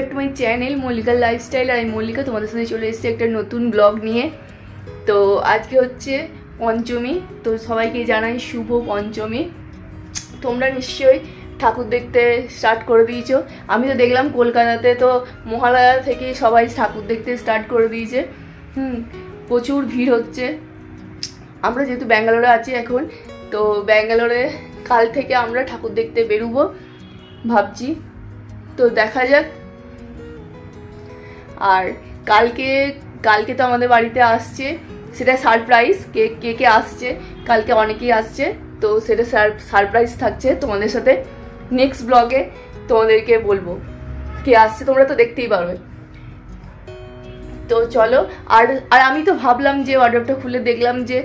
Back to my channel মল্লিকার lifestyle. আর আমি মল্লিকা তোমাদের সাথে চলে এসেছি একটা নতুন ব্লগ নিয়ে। তো আজকে হচ্ছে পঞ্চমী, তো সবাইকে জানাই শুভ পঞ্চমী। তোমরা নিশ্চয়ই ঠাকুর দেখতে স্টার্ট করে দিয়েছো। আমি তো দেখলাম কলকাতাতে তো মহালয়া থেকে সবাই ঠাকুর দেখতে স্টার্ট করে দিয়েছে। প্রচুর ভিড় হচ্ছে। আমরা যেহেতু ব্যাঙ্গালোরে আছি এখন, তো ব্যাঙ্গালোরে কাল থেকে আমরা ঠাকুর দেখতে বেরোবো ভাবছি, তো দেখা যাক। আর কালকে তো আমাদের বাড়িতে আসছে, সেটা সারপ্রাইজ। কে কে আসছে, কালকে অনেকেই আসছে, তো সেটা সারপ্রাইজ থাকছে তোমাদের সাথে। নেক্সট ব্লগে তোমাদেরকে বলবো কে আসছে, তোমরা তো দেখতেই পারবে। তো চলো। আর আমি তো ভাবলাম যে ওয়ার্ডরোবটা খুলে দেখলাম যে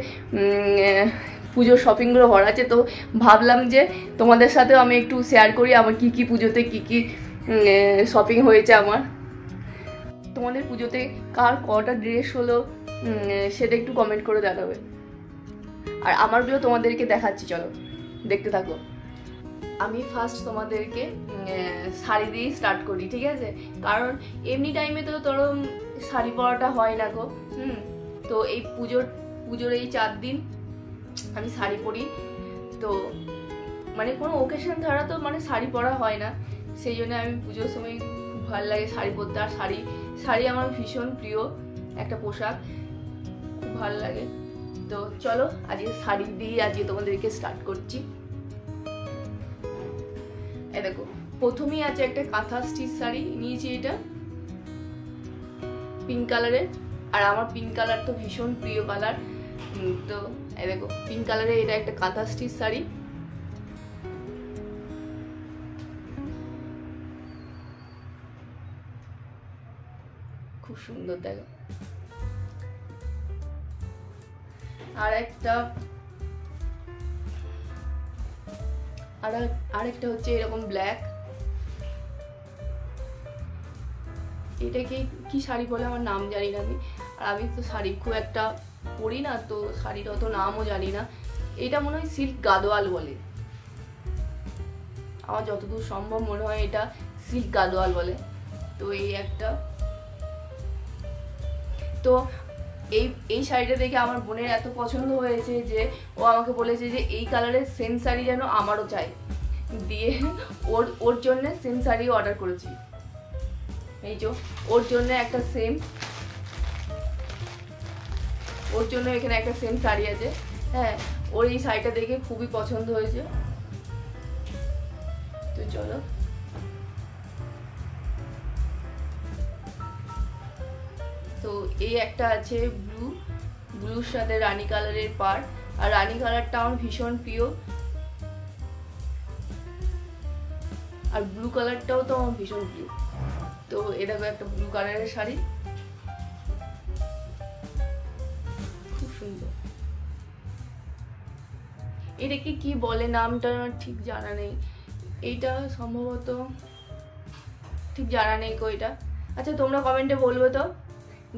পুজোর শপিংগুলো ভরা আছে, তো ভাবলাম যে তোমাদের সাথেও আমি একটু শেয়ার করি আমার কি কি পুজোতে কি কি শপিং হয়েছে আমার। তোমাদের পুজোতে কার কটা ড্রেস হলো সেটা একটু কমেন্ট করে জানাবে। আর আমারগুলো তোমাদেরকে দেখাচ্ছি, চলো দেখতে থাকো। আমি ফার্স্ট তোমাদেরকে শাড়ি দিয়েই স্টার্ট করি, ঠিক আছে? কারণ এমনি টাইমে তো ধরো শাড়ি পরাটা হয় না গো। তো এই পুজোর এই 4 দিন আমি শাড়ি পরি। তো মানে কোনো ওকেশন ছাড়া তো মানে শাড়ি পরা হয় না, সেই জন্য আমি পুজোর সময় খুব ভালো লাগে শাড়ি পরতে। আর শাড়ি আমার ভীষণ প্রিয় একটা পোশাক, খুব ভালো লাগে। তো চলো আজকে শাড়ি দিয়ে আজকে তোমাদেরকে স্টার্ট করছি। এই দেখো, প্রথমেই আছে একটা কাঁথা স্টিচ শাড়ি নিয়েছি, এটা পিঙ্ক কালারের। আর আমার পিঙ্ক কালার তো ভীষণ প্রিয় কালার। তো এই দেখো পিঙ্ক কালারের এটা একটা কাঁথা স্টিচ শাড়ি। খুব সুন্দর দেখো। আরেকটা হচ্ছে এরকম ব্ল্যাক। এটাকে কি শাড়ি বলে আমার নাম জানি না আমি। আর আমি তো শাড়ি খুব একটা পরি না, তো শাড়ির অত নামও জানি না। এটা মনে হয় সিল্ক গাদোয়াল বলে, আমার যতদূর সম্ভব মনে হয় এটা সিল্ক গাদোয়াল বলে। তো এই একটা, তো এই শাড়িটা দেখে আমার বোনের এত পছন্দ হয়েছে যে ও আমাকে বলেছে যে এই কালারের সেম শাড়ি যেন আমারও চাই, দিয়ে ওর জন্য সেম শাড়ি অর্ডার করেছি। এই যে ওর জন্য এখানে একটা সেম শাড়ি আছে। হ্যাঁ, ওর এই শাড়িটা দেখে খুবই পছন্দ হয়েছে। তো চলো। তো এই একটা আছে ব্লুর সাথে রানী কালারের পাড়। আর রানী কালারটা আমার ভীষণ প্রিয়, আর ব্লু কালারটাও তো আমার ভীষণ প্রিয়। তো এটা একটা ব্লু কালারের শাড়ি, খুব সুন্দর। এটাকে কি বলে নামটা আমার ঠিক জানা নেই, এইটা সম্ভবত ঠিক জানা নেই কো এটা। আচ্ছা তোমরা কমেন্টে বলবে তো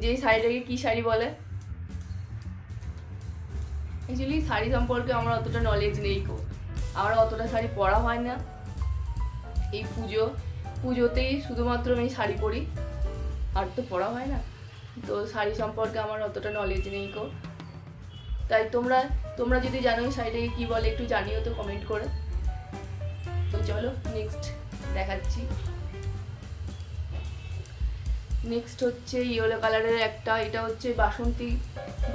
যে এই শাড়িটাকে কি শাড়ি বলে। অ্যাকচুয়ালি শাড়ি সম্পর্কে আমার অতটা নলেজ নেই কো, আমার অতটা শাড়ি পরা হয় না। এই পুজোতেই শুধুমাত্র আমি শাড়ি পরি, আর তো পরা হয় না। তো শাড়ি সম্পর্কে আমার অতটা নলেজ নেই কো। তাই তোমরা যদি জানো এই শাড়িটাকে কি বলে একটু জানিও তো কমেন্ট করে। তো চলো নেক্সট দেখাচ্ছি। নেক্সট হচ্ছে ইয়েলো কালারের একটা, এটা হচ্ছে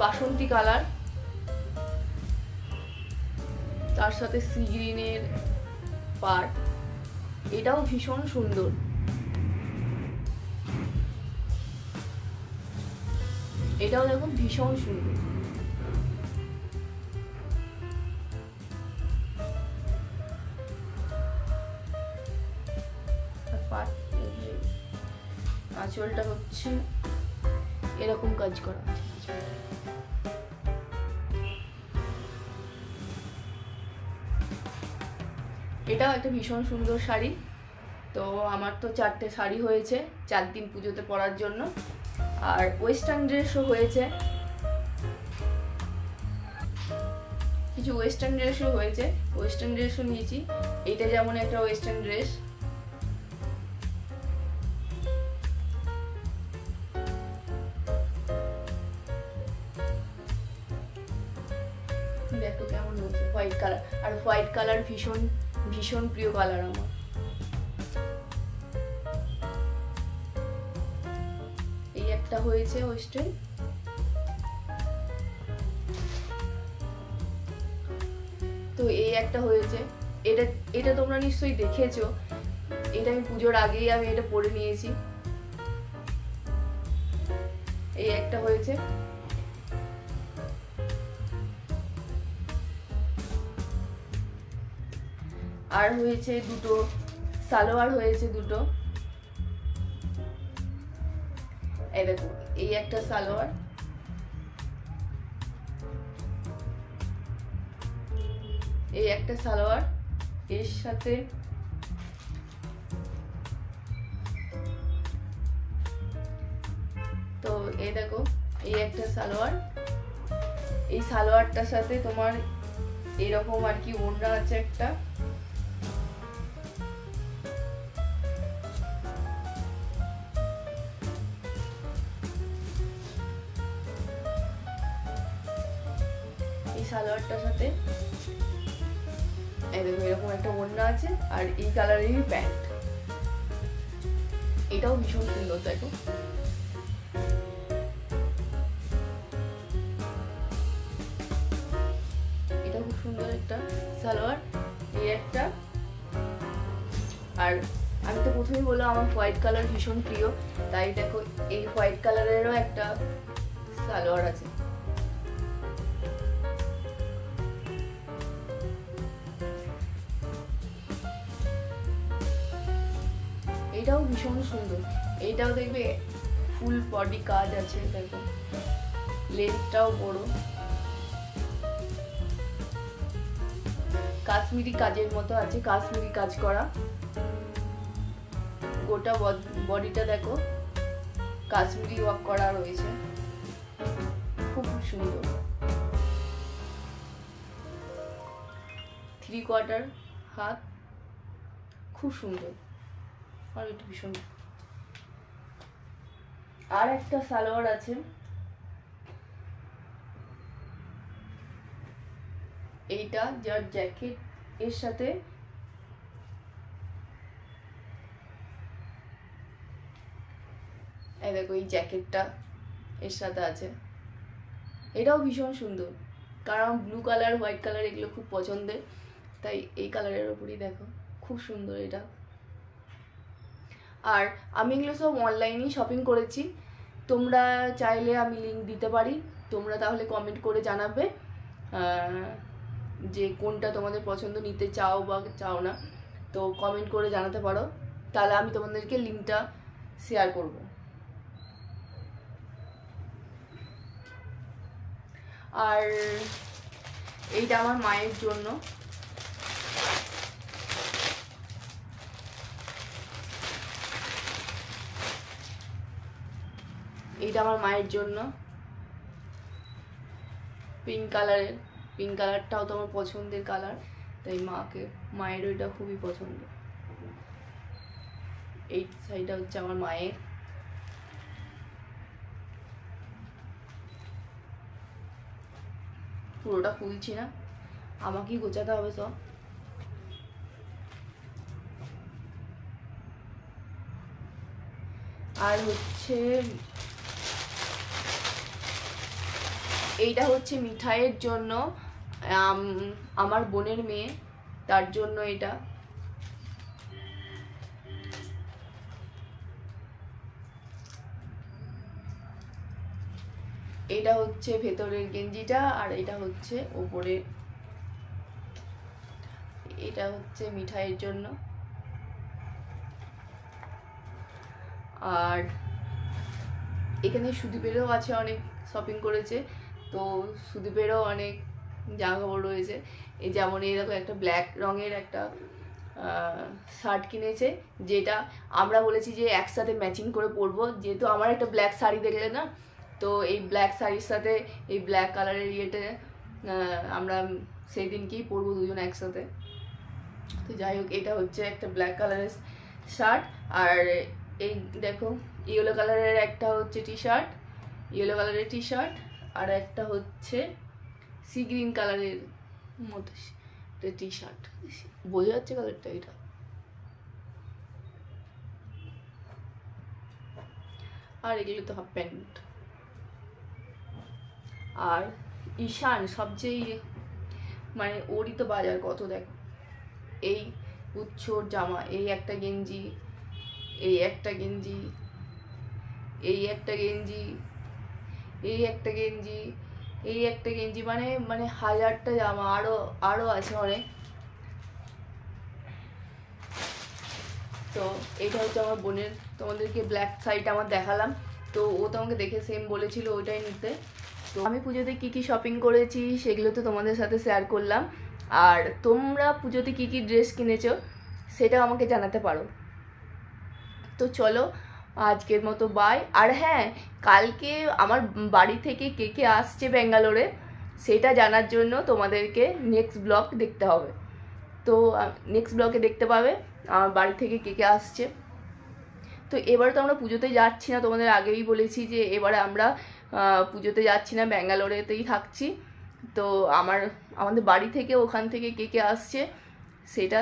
বাসন্তী কালার, তার সাথে সি গ্রিনের পাড়। এটাও ভীষণ সুন্দর। এটাও দেখো ভীষণ সুন্দর। আঁচলটা হচ্ছে এরকম কাজ করা আছে। এটাও একটা ভীষণ সুন্দর শাড়ি। তো আমার তো 4টে শাড়ি হয়েছে 4 দিন পুজোতে পরার জন্য। আর ওয়েস্টার্ন ড্রেসও হয়েছে, কিছু ওয়েস্টার্ন ড্রেসও নিয়েছি। এটা যেমন একটা ওয়েস্টার্ন ড্রেস, হোয়াইট কালার, আর হোয়াইট কালার ভীষণ ভীষণ প্রিয় কালার আমার। এই একটা হয়েছে ওয়েস্টার্ন, তো এই একটা হয়েছে। এটা এটা তোমরা নিশ্চয়ই দেখেছো, এটা আমি পুজোর আগেই আমি এটা পরে নিয়েছি। এই একটা হয়েছে, আর হয়েছে দুটো সালোয়ার হয়েছে দুটো। এই দেখো এই একটা সালোয়ার, এই একটা সালোয়ার, এর সাথে তো এই দেখো এই একটা সালোয়ার, এই সালোয়ারটার সাথে তোমার এরকম আর কি ওড়না আছে একটা, এই সালোয়ারটার সাথে এই দেখো এরকম একটা ওড়না আছে, আর এই কালারেরই প্যান্ট। এটাও ভীষণ সুন্দর, দেখো এটা খুব সুন্দর একটা সালোয়ার, এই একটা। আর আমি তো প্রথমেই বললাম আমার হোয়াইট কালার ভীষণ প্রিয়, তাই দেখো এই হোয়াইট কালারেরও একটা সালোয়ার আছে। এটাও ভীষণ সুন্দর, এইটাও দেখবে ফুল বডি কাজ আছে, দেখো লেন্থটাও বড়, কাশ্মীরি কাজের মতো আছে, কাশ্মীরি কাজ করা, গোটা বডিটা দেখো কাশ্মীরি ওয়ার্ক করা রয়েছে, খুব সুন্দর। 3/4 হাত, খুব সুন্দর, আর এটা ভীষণ। আর একটা সালোয়ার আছে, এইটা যার জ্যাকেট এর সাথে এই দেখো এই জ্যাকেটটা এর সাথে আছে, এটাও ভীষণ সুন্দর, কারণ ব্লু কালার হোয়াইট কালার এগুলো খুব পছন্দের, তাই এই কালারের ওপরই দেখো খুব সুন্দর এটা। আর আমি এগুলো সব অনলাইনেই শপিং করেছি, তোমরা চাইলে আমি লিঙ্ক দিতে পারি, তোমরা তাহলে কমেন্ট করে জানাবে যে কোনটা তোমাদের পছন্দ, নিতে চাও বা চাও না, তো কমেন্ট করে জানাতে পারো, তাহলে আমি তোমাদেরকে লিঙ্কটা শেয়ার করব। আর এইটা আমার মায়ের জন্য, এইটা আমার মায়ের জন্য পিঙ্ক কালারের, পিঙ্ক কালারটাও তো আমার পছন্দের কালার, তাই মায়ের ওইটা খুবই পছন্দ। এই শাড়িটা হচ্ছে আমার মায়ের, পুরোটা খুলছি না, আমাকেই গোছাতে হবে সব। আর হচ্ছে এইটা হচ্ছে মিঠাইয়ের জন্য, আমার বোনের মেয়ে, তার জন্য এটা। এটা হচ্ছে ভেতরের গেঞ্জিটা, আর এটা হচ্ছে ওপরে, এটা হচ্ছে মিঠাইয়ের জন্য। আর এখানে সুদীপেরও আছে, অনেক শপিং করেছে, তো সুদীপেরও অনেক জামা কাপড় রয়েছে। এই যেমন এইরকম একটা ব্ল্যাক রঙের একটা শার্ট কিনেছে, যেটা আমরা বলেছি যে একসাথে ম্যাচিং করে পরবো, যেহেতু আমার একটা ব্ল্যাক শাড়ি দেখলে না, তো এই ব্ল্যাক শাড়ির সাথে এই ব্ল্যাক কালারের ইয়েতে আমরা সেই দিনকেই পরবো দুজন একসাথে। তো যাই হোক, এটা হচ্ছে একটা ব্ল্যাক কালারের শার্ট, আর এই দেখো ইয়েলো কালারের একটা হচ্ছে টি শার্ট, ইয়েলো কালারের টি শার্ট, আর একটা হচ্ছে সি গ্রিন কালারের মতো টি শার্ট, বোঝা যাচ্ছে কালারটা এটা। আর এগুলো তো হাফ প্যান্ট। আর ঈশান সবচেয়ে মানে ওরই তো বাজার কত, দেখো এই উচ্ছোর জামা, এই একটা গেঞ্জি, এই একটা গেঞ্জি, এই একটা গেঞ্জি, এই একটা গেঞ্জি, এই একটা গেঞ্জি, মানে মানে হাজারটা জামা, আরো আছে অনেক। তো এইটা হচ্ছে আমার বোনের, তোমাদেরকে ব্ল্যাক শাড়িটা আমার দেখালাম, তো ও তো আমাকে দেখে সেম বলেছিল ওইটাই নিতে। তো আমি পুজোতে কী কী শপিং করেছি সেগুলো তো তোমাদের সাথে শেয়ার করলাম। আর তোমরা পুজোতে কী কী ড্রেস কিনেছো সেটাও আমাকে জানাতে পারো। তো চলো আজকের মতো বাই। আর হ্যাঁ, কালকে আমার বাড়ি থেকে কে কে আসছে ব্যাঙ্গালোরে সেটা জানার জন্য তোমাদেরকে নেক্সট ব্লগ দেখতে হবে। তো নেক্সট ব্লগে দেখতে পাবে আমার বাড়ি থেকে কে কে আসছে। তো এবারে তো আমরা পুজোতে যাচ্ছি না, তোমাদের আগেই বলেছি যে এবারে আমরা পুজোতে যাচ্ছি না, ব্যাঙ্গালোরেতেই থাকছি। তো আমাদের বাড়ি থেকে ওখান থেকে কে কে আসছে সেটা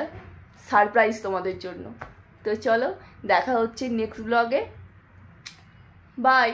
সারপ্রাইজ তোমাদের জন্য। তো চলো দেখা হচ্ছে নেক্সট ব্লগে, বাই।